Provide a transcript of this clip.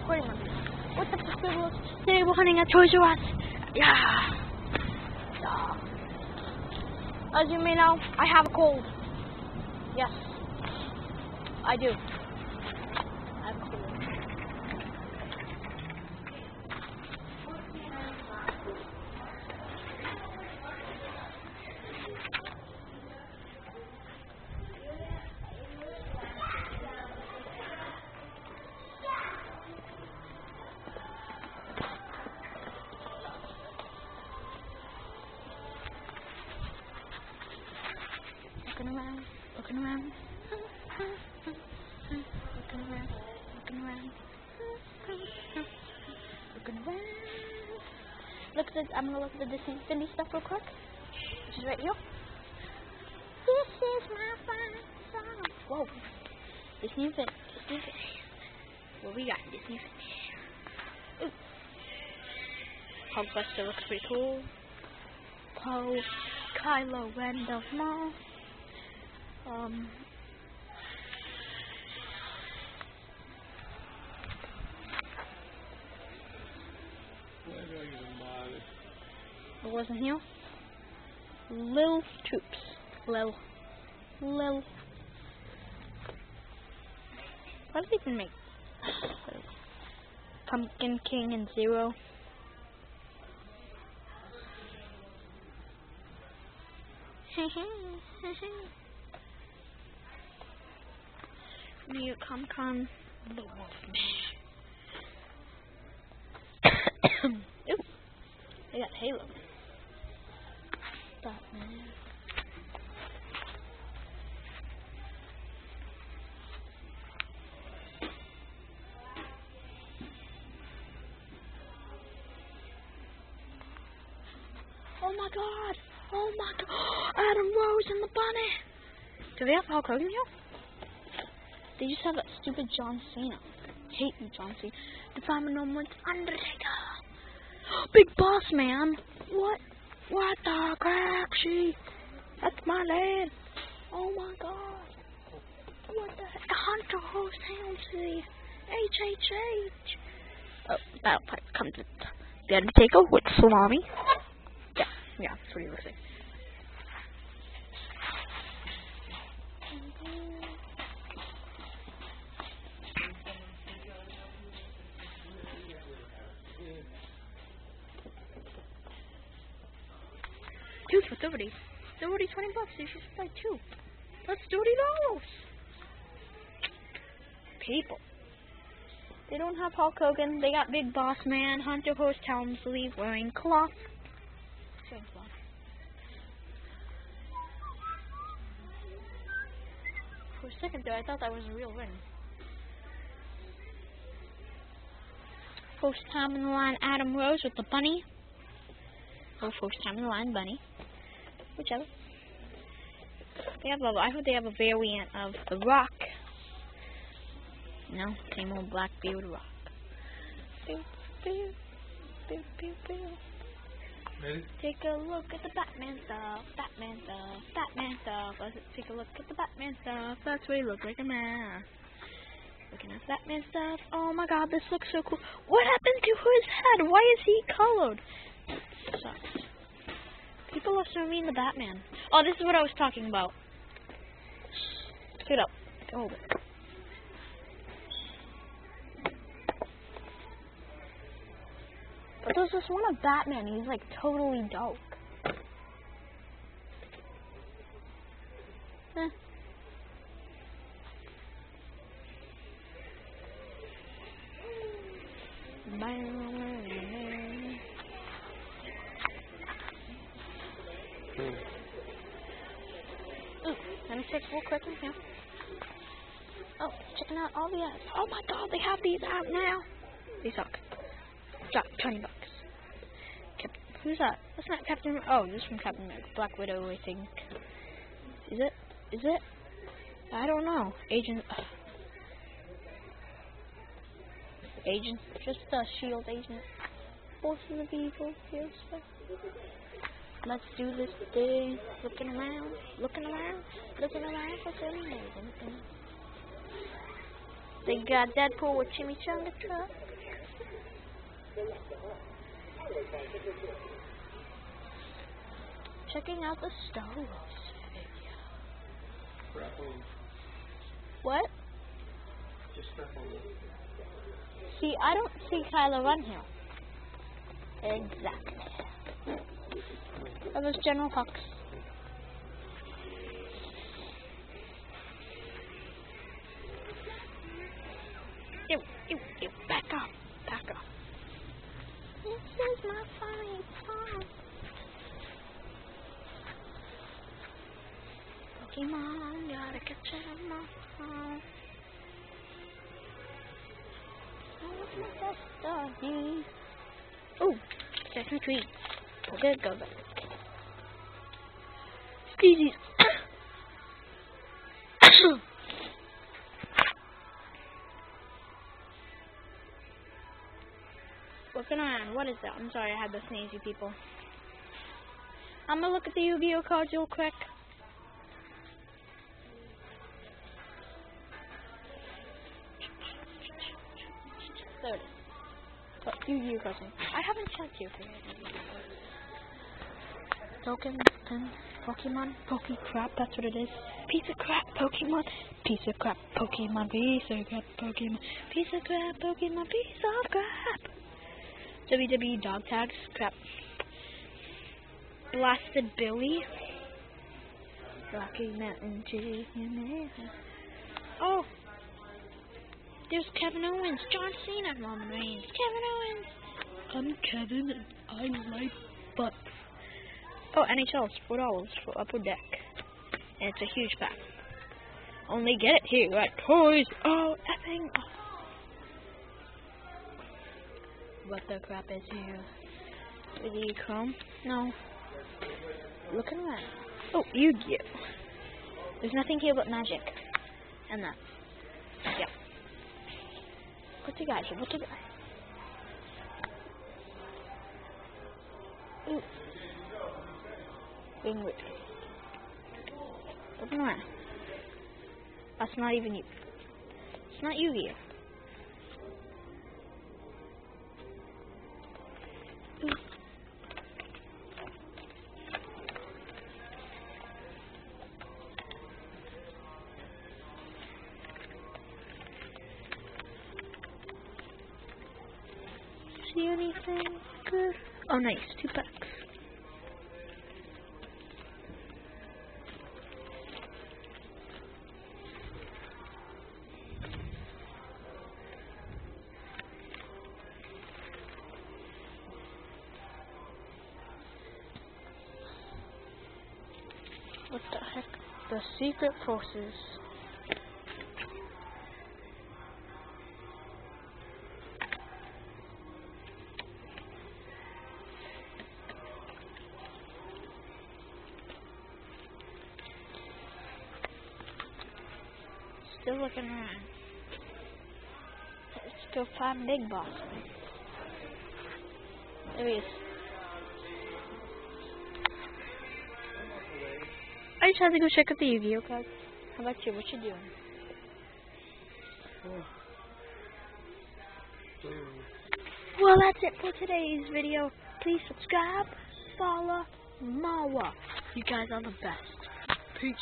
recording on this. What's up, subscribers? Today we're hunting at Toys R Us. Yeah. As you may know, I have a cold. Yes, I do. I have a cold. Looking around, looking around, looking around, looking around, looking around. Look at this. I'm gonna look at the Disney Infinity stuff real quick, which is right here. This is my fine song. Whoa, Disney Infinity. Disney Infinity. What we got? Disney Infinity. Ooh, Hulkbuster looks pretty cool. Poe, Kylo Ren, Darth Maul. It wasn't here. Lil Troops. Lil. What did they even make? Pumpkin King and Zero. New York Comic Con. The Wolfman. Ooh, they got Halo. Batman. Oh my God! Oh my God! Adam Rose and the Bunny. Do they have Hulk Hogan here? They just have that stupid John Cena. Hate you, John Cena. The Phenomenal Undertaker. Big Boss Man. What? What the crap? That's my lad. Oh my God. What the heck? Hunter Host Helmsley. HHH. Oh, Battle Pack comes with the Undertaker with salami. Yeah, that's what he looks like. Two for 30. They're already $20. You should buy two. That's $30. People. They don't have Hulk Hogan. They got Big Boss Man, Hunter Host Helmsley wearing cloth. Same cloth. For a second there, I thought that was a real ring. First time in the line, Adam Rose with the bunny. Or first time in the line, bunny. Whichever. They have I hope they have a variant of The Rock. No, same old Blackbeard Rock. Pew, pew, pew, pew, pew. Ready? Take a look at the Batman stuff, Batman stuff, Batman stuff. Let's take a look at the Batman stuff. That's what he looks like a man. Looking at Batman stuff. Oh my God, this looks so cool. What happened to his head? Why is he colored? Sucks. People are so mean to Batman. Oh, this is what I was talking about. Pick it up. Hold it. But there's this one of Batman. He's like totally dark. Ooh, let me check real quick in here. Oh, checking out all the ads. Oh my God, they have these out now. They suck. Drop $20. Who's that? That's not Captain. Oh, this is from Captain America. Black Widow, I think. Is it? Is it? I don't know. Agent. Just a shield agent. Forces of evil. Yes. Let's do this thing. Looking around. They got Deadpool with Chimichanga truck. Checking out the Star Wars figure. What? See, I don't see Kylo Ren here. Exactly. That was General Hux. Ew, back off. This is my funny song. Pokemon, gotta catch them all. Oh, second tree. Okay, go back. Squeezies. Looking around. What is that? I'm sorry, I had the sneezy people. I'm gonna look at the Yu-Gi-Oh cards real quick. There it is. Yu-Gi-Oh cards. I haven't checked you for it. Pokemon, Poke-Crap, that's what it is. Piece of crap, Pokemon. Piece of crap, Pokemon. Piece of crap, Pokemon. Piece of crap, Pokemon. Piece of crap. WWE dog tags, crap. Blasted Billy. Rocky Mountain GMA. Oh, there's Kevin Owens, John Cena, Roman Reigns, Kevin Owens. I'm Kevin and I like butts. Oh, NHL, it's $4 for Upper Deck. And it's a huge pack. Only get it here at Toys R Effing. What the crap is here? Is he Chrome? No. Looking around. Oh, Yu-Gi-Oh! There's nothing here but magic. And that. Yeah. What's the guy here? What's the guy? Ooh. Being weird. Looking around. That's not even you. It's not Yu-Gi-Oh! See anything good? Oh, nice. 2 packs. What the heck? The Secret Forces. Still looking around. Let's go find Big Boss. There he is. I just had to go check out the Yu-Gi-Oh cards. How about you? What you doing? Well, that's it for today's video. Please subscribe, follow, Mawa. You guys are the best. Peace.